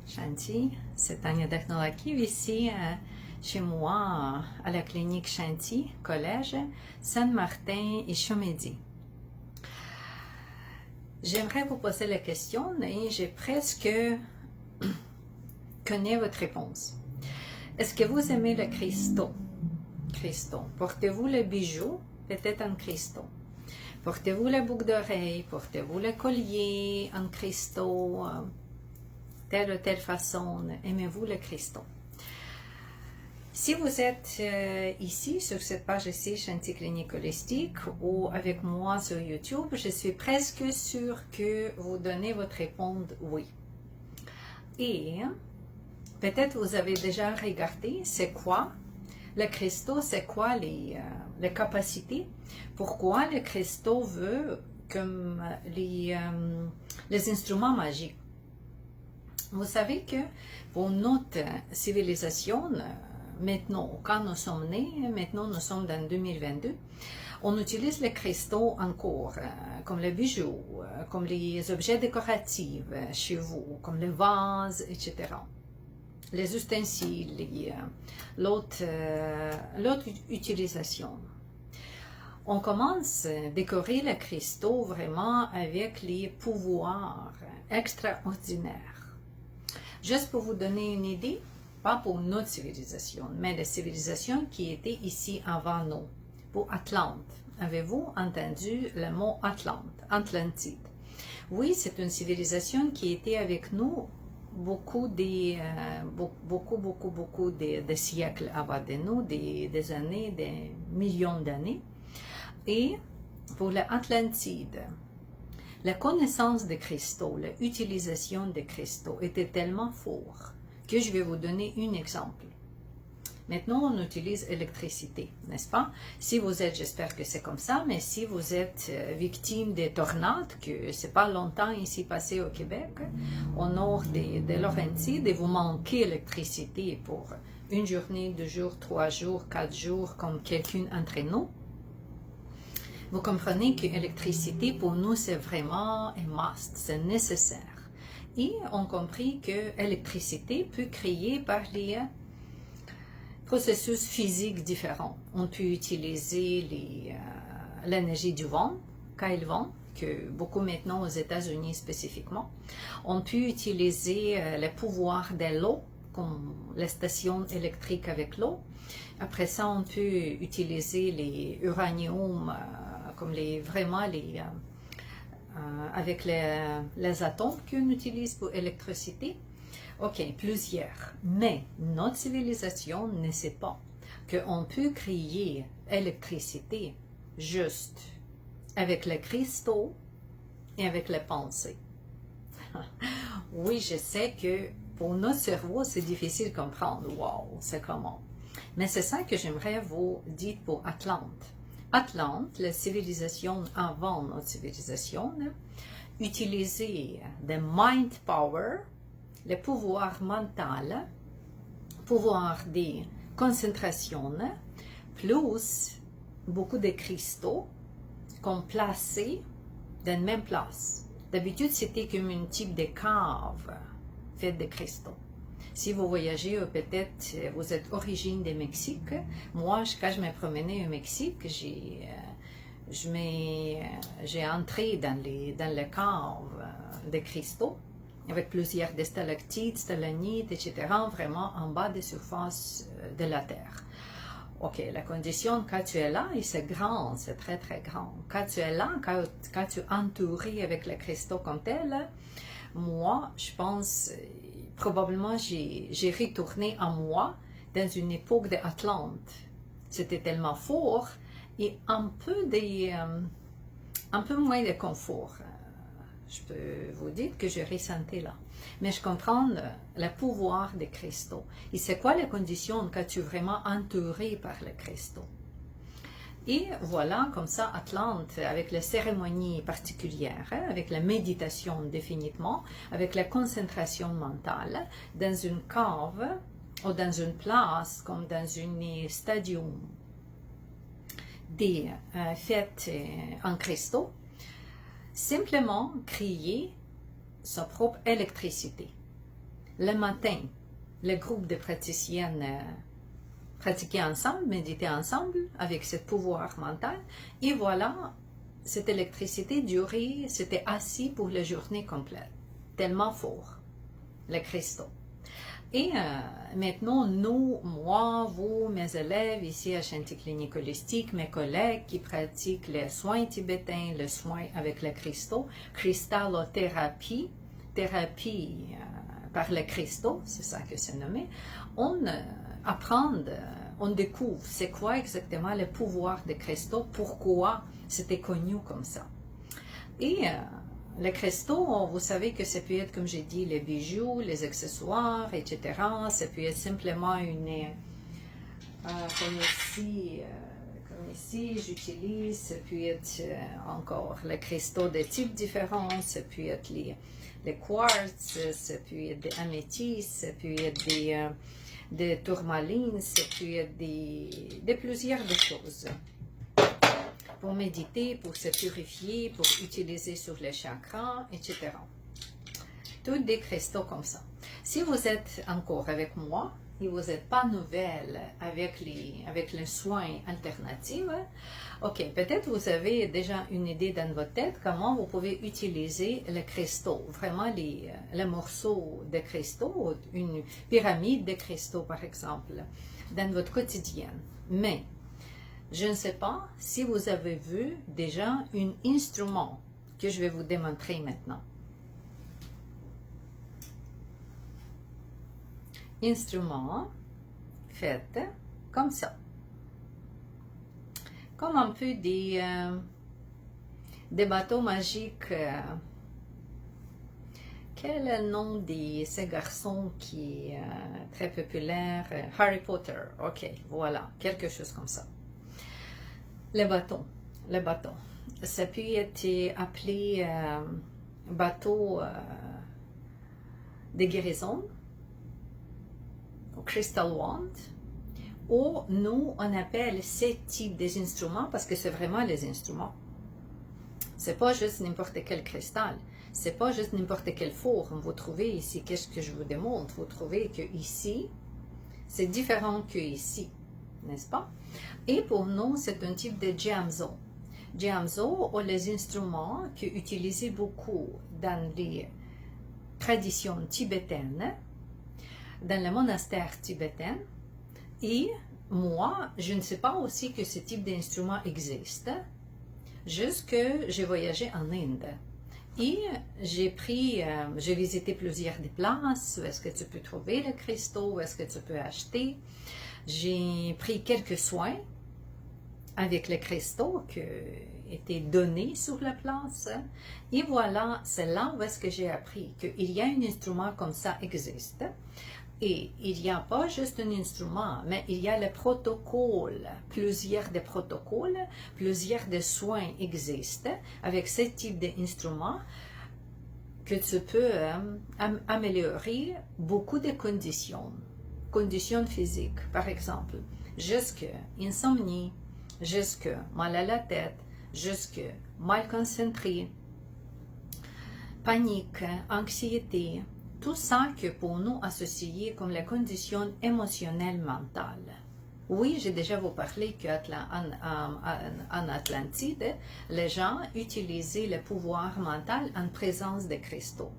Shanti, c'est Tania Daknolaki ici chez moi à la clinique Shanti, collège Saint-Martin et Chomédy. J'aimerais vous poser la question et j'ai presque connais votre réponse. Est-ce que vous aimez le cristaux? Portez-vous le bijou? Peut-être en cristaux. Portez-vous la boucle d'oreille? Portez-vous le collier en cristaux? Telle ou telle façon, aimez-vous le cristaux? Si vous êtes ici, sur cette page ici, Shanti Clinique Holistique, ou avec moi sur YouTube, je suis presque sûre que vous donnez votre réponse oui. Et peut-être vous avez déjà regardé c'est quoi le cristaux, c'est quoi les capacités, pourquoi le cristaux veut comme les instruments magiques. Vous savez que pour notre civilisation, maintenant, quand nous sommes nés, maintenant nous sommes dans 2022, on utilise les cristaux encore, comme les bijoux, comme les objets décoratifs chez vous, comme les vases, etc. Les ustensiles, l'autre utilisation. On commence à décorer les cristaux vraiment avec les pouvoirs extraordinaires. Juste pour vous donner une idée, pas pour notre civilisation, mais la civilisation qui était ici avant nous, pour Atlante. Avez-vous entendu le mot Atlantide? Oui, c'est une civilisation qui était avec nous beaucoup de siècles avant de nous, des années, des millions d'années. Et pour l'Atlantide, la connaissance des cristaux, l'utilisation des cristaux était tellement forte que je vais vous donner un exemple. Maintenant, on utilise l'électricité, n'est-ce pas? Si vous êtes, j'espère que c'est comme ça, mais si vous êtes victime des tornades, que c'est pas longtemps ici passé au Québec, au nord de Laurentides, et vous manquez d'électricité pour une journée, 2 jours, 3 jours, 4 jours, comme quelqu'un entre nous, vous comprenez que l'électricité, pour nous, c'est vraiment un must, c'est nécessaire. Et on compris que l'électricité peut créer par les processus physiques différents. On peut utiliser l'énergie du vent, Kyle vent, que beaucoup maintenant aux États-Unis spécifiquement. On peut utiliser le pouvoir de l'eau, comme les stations électriques avec l'eau. Après ça, on peut utiliser les uranium, comme avec les atomes qu'on utilise pour l'électricité. Ok, plusieurs. Mais notre civilisation ne sait pas qu'on peut créer l'électricité juste avec les cristaux et avec les pensées. Oui, je sais que pour notre cerveau, c'est difficile de comprendre. Wow, c'est comment? Mais c'est ça que j'aimerais vous dire pour Atlante. Atlante, la civilisation avant notre civilisation, utilisait le mind power, le pouvoir mental, pouvoir de concentration, plus beaucoup de cristaux qu'on plaçait dans la même place. D'habitude, c'était comme un type de cave faite de cristaux. Si vous voyagez, peut-être vous êtes origine du Mexique. Moi, quand je me promenais au Mexique, j'ai entré dans les caves de cristaux avec plusieurs stalactites, stalagmites, etc., vraiment en bas des surfaces de la Terre. Ok, la condition, quand tu es là, et c'est grand, c'est très très grand. Quand tu es là, quand tu es entouré avec les cristaux comme tel, moi, je pense, probablement, j'ai retourné en moi dans une époque d'Atlante. C'était tellement fort et un peu moins de confort. Je peux vous dire que je ressentais là. Mais je comprends le pouvoir des cristaux. Et c'est quoi les conditions quand tu es vraiment entouré par les cristaux? Et voilà, comme ça, Atlante, avec les cérémonies particulières, avec la méditation définitivement, avec la concentration mentale, dans une cave ou dans une place, comme dans un stadium, des fêtes en cristaux, simplement créer sa propre électricité. le matin, le groupe de praticiennes pratiquaient ensemble, méditaient ensemble avec ce pouvoir mental. Et voilà, cette électricité durait, c'était assis pour la journée complète. Tellement fort, les cristaux. Et maintenant, nous, moi, vous, mes élèves ici à Shanti Clinique Holistique, mes collègues qui pratiquent les soins tibétains, les soins avec les cristaux, cristallothérapie, thérapie par les cristaux, c'est ça que c'est nommé, on apprend, on découvre c'est quoi exactement le pouvoir des cristaux, pourquoi c'était connu comme ça. Et les cristaux, vous savez que ça peut être, comme j'ai dit, les bijoux, les accessoires, etc. Ça peut être simplement une... comme ici, j'utilise, ça peut être encore les cristaux de types différents, ça peut être les quartz, ça peut être des améthystes, ça peut être des tourmalines, ça peut être des plusieurs de choses. Pour méditer, pour se purifier, pour utiliser sur les chakras, etc. Tous des cristaux comme ça. Si vous êtes encore avec moi et vous n'êtes pas nouvelle avec les soins alternatifs, ok, peut-être vous avez déjà une idée dans votre tête comment vous pouvez utiliser les cristaux, vraiment les morceaux de cristaux, une pyramide de cristaux par exemple, dans votre quotidien. Mais je ne sais pas si vous avez vu déjà un instrument que je vais vous démontrer maintenant. Instrument fait comme ça. Comme un peu des bateaux magiques. Quel est le nom de ce garçon qui est très populaire? Harry Potter. Ok, voilà, quelque chose comme ça. Le bâton. Ça peut être appelé bateau de guérison, ou crystal wand, ou nous on appelle ces types d'instruments parce que c'est vraiment les instruments. C'est pas juste n'importe quel cristal, c'est pas juste n'importe quelle forme. Vous trouvez ici, qu'est-ce que je vous démontre? Vous trouvez que ici, c'est différent que ici, n'est-ce pas? Et pour nous, c'est un type de Jiamzo. Jiamzo, ou les instruments qui sont utilisés beaucoup dans les traditions tibétaines, dans les monastères tibétains. Et moi, je ne sais pas aussi que ce type d'instrument existe, juste que j'ai voyagé en Inde. Et j'ai visité plusieurs des places où est-ce que tu peux trouver le cristaux, où est-ce que tu peux acheter. J'ai pris quelques soins avec les cristaux qui étaient donnés sur la place. Et voilà, c'est là où est-ce que j'ai appris qu'il y a un instrument comme ça existe. Et il n'y a pas juste un instrument, mais il y a le protocole. Plusieurs des protocoles, plusieurs des soins existent avec ce type d'instrument que tu peux améliorer beaucoup de conditions physiques, par exemple, jusque insomnie, jusque mal à la tête, jusque mal concentré, panique, anxiété, tout ça que pour nous associer comme les conditions émotionnelles mentales. Oui, j'ai déjà vous parlé qu'en Atlantide, les gens utilisaient le pouvoir mental en présence des cristaux.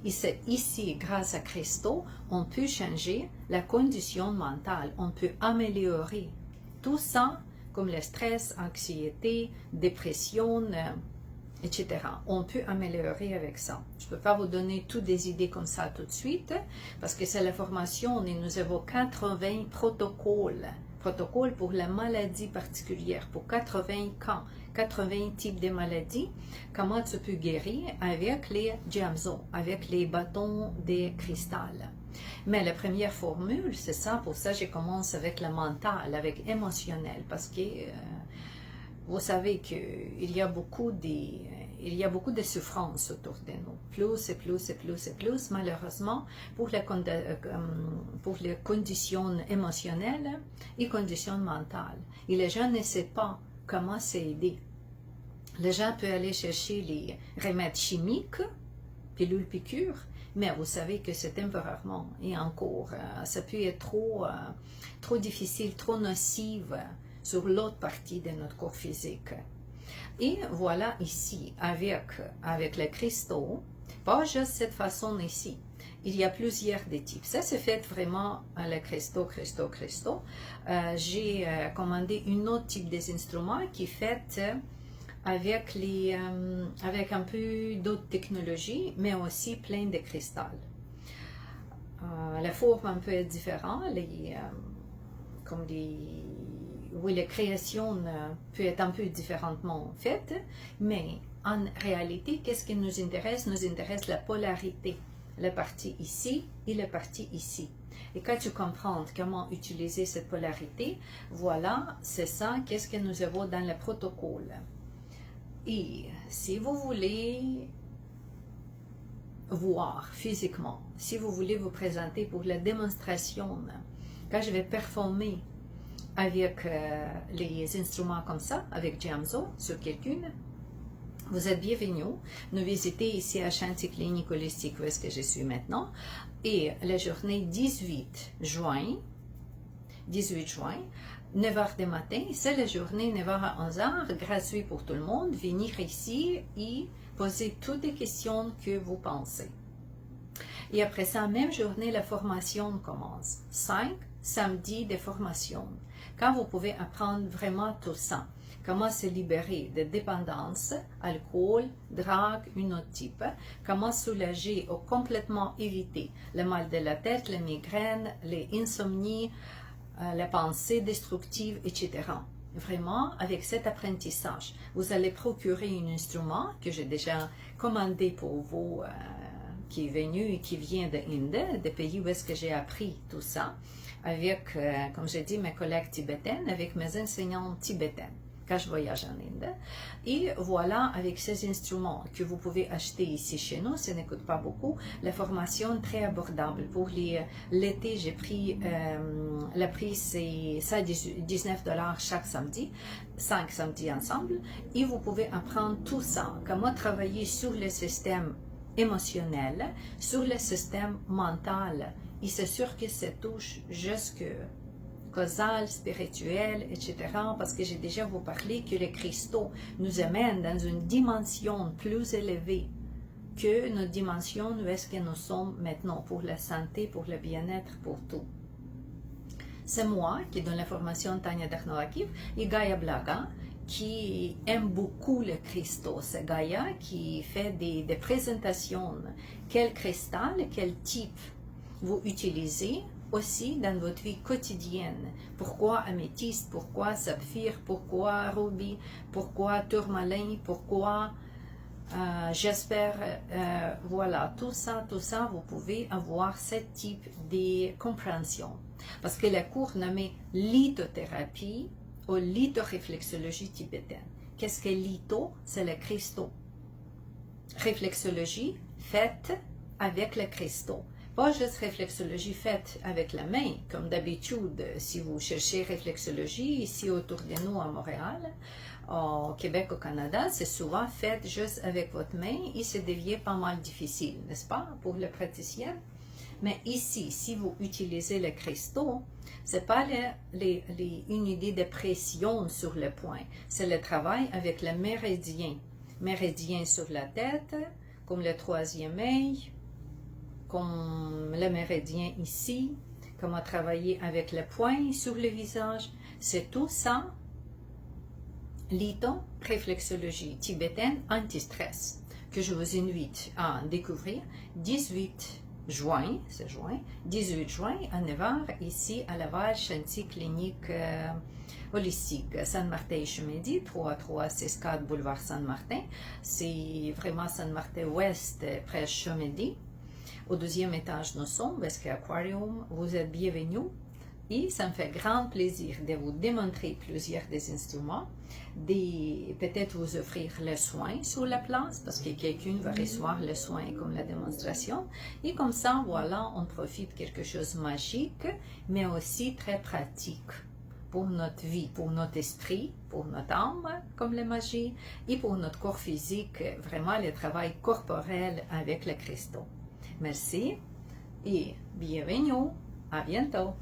Et c'est ici, grâce à cristaux, on peut changer la condition mentale, on peut améliorer tout ça, comme le stress, anxiété, dépression, etc. On peut améliorer avec ça. Je ne peux pas vous donner toutes des idées comme ça tout de suite, parce que c'est la formation et nous avons 80 protocoles pour la maladie particulière, pour 80 cas, 80 types de maladies, comment tu peux guérir avec les Jiamzo, avec les bâtons de cristal. Mais la première formule, c'est ça, pour ça je commence avec le mental, avec émotionnel, parce que vous savez qu'il y a beaucoup de souffrance autour de nous, plus et plus et plus et plus, malheureusement, pour les conditions émotionnelles et conditions mentales. Et les gens ne savent pas comment s'aider. Les gens peuvent aller chercher les remèdes chimiques, pilules piqûres, Mais vous savez que c'est temporairement et encore, ça peut être trop difficile, trop nocive sur l'autre partie de notre corps physique. Et voilà ici, avec les cristaux, pas juste cette façon ici. Il y a plusieurs des types. Ça, c'est fait vraiment les cristaux. J'ai commandé un autre type des instruments qui est fait avec un peu d'autres technologies, mais aussi plein de cristal. La forme un peu est différente, oui, la création peut être un peu différemment faite, mais en réalité, qu'est-ce qui nous intéresse? Nous intéresse la polarité, la partie ici et la partie ici. Et quand tu comprends comment utiliser cette polarité, voilà, c'est ça, qu'est-ce que nous avons dans le protocole. Et si vous voulez voir physiquement, si vous voulez vous présenter pour la démonstration, quand je vais performer avec les instruments comme ça, avec Jiamzo sur quelqu'un, vous êtes bienvenus. Nous visitons ici à Shanti Clinique Holistique, où est-ce que je suis maintenant. Et la journée 18 juin, 9h du matin, c'est la journée 9h à 11h, gratuit pour tout le monde. Venir ici et poser toutes les questions que vous pensez. Et après ça, même journée, la formation commence. 5 samedis de formation. Quand vous pouvez apprendre vraiment tout ça, comment se libérer de dépendance, alcool, drogue, une autre type, comment soulager ou complètement éviter le mal de la tête, les migraines, les insomnies, les pensées destructives, etc. Vraiment, avec cet apprentissage, vous allez procurer un instrument que j'ai déjà commandé pour vous, qui est venu et qui vient d'Inde, des pays où est-ce que j'ai appris tout ça, avec, comme j'ai dit, mes collègues tibétaines, avec mes enseignants tibétaines, quand je voyage en Inde. Et voilà, avec ces instruments que vous pouvez acheter ici chez nous, ça ne coûte pas beaucoup, la formation très abordable. Pour l'été, j'ai pris, le prix c'est $19 chaque samedi, 5 samedis ensemble, et vous pouvez apprendre tout ça, comment travailler sur le système émotionnel, sur le système mental, et c'est sûr que ça touche jusque causal, spirituel, etc. Parce que j'ai déjà vous parlé que les cristaux nous amènent dans une dimension plus élevée que notre dimension où est-ce que nous sommes maintenant pour la santé, pour le bien-être, pour tout. C'est moi qui donne la formation Tanya Dakhnoakiv et Gaia Blaga qui aime beaucoup les cristaux. C'est Gaia qui fait des présentations. Quel cristal, quel type vous utilisez aussi dans votre vie quotidienne. Pourquoi améthyste, pourquoi saphir, pourquoi rubis, pourquoi tourmaline, pourquoi j'espère, voilà, tout ça, vous pouvez avoir ce type de compréhension. Parce que la cour nommée lithothérapie ou lithoréflexologie tibétaine. Qu'est-ce que litho? C'est le cristaux. Réflexologie faite avec le cristaux. Pas juste réflexologie faite avec la main, comme d'habitude, si vous cherchez réflexologie ici autour de nous à Montréal, au Québec, au Canada, c'est souvent fait juste avec votre main et ça devient pas mal difficile, n'est-ce pas, pour le praticien. Mais ici, si vous utilisez le cristaux, c'est pas une idée de pression sur le point, c'est le travail avec le méridien. Méridien sur la tête, comme le troisième œil, comme le méridien ici, comment travailler avec le poing sur le visage. C'est tout ça, lithoréflexologie tibétaine anti-stress, que je vous invite à découvrir 18 juin, c'est juin, 18 juin à 9h ici à Laval, Shanti Clinique Holistique, Saint-Martin Chemin-Dit, 3364 boulevard Saint-Martin. C'est vraiment Saint-Martin Ouest, près Chemin-Dit. Au deuxième étage, nous sommes, parce qu'Aquarium, vous êtes bienvenus. Et ça me fait grand plaisir de vous démontrer plusieurs des instruments, peut-être vous offrir le soin sur la place, parce que quelqu'un va recevoir le soin comme la démonstration. Et comme ça, voilà, on profite de quelque chose de magique, mais aussi très pratique pour notre vie, pour notre esprit, pour notre âme, comme la magie, et pour notre corps physique, vraiment le travail corporel avec les cristaux. Merci et bienvenue. À bientôt.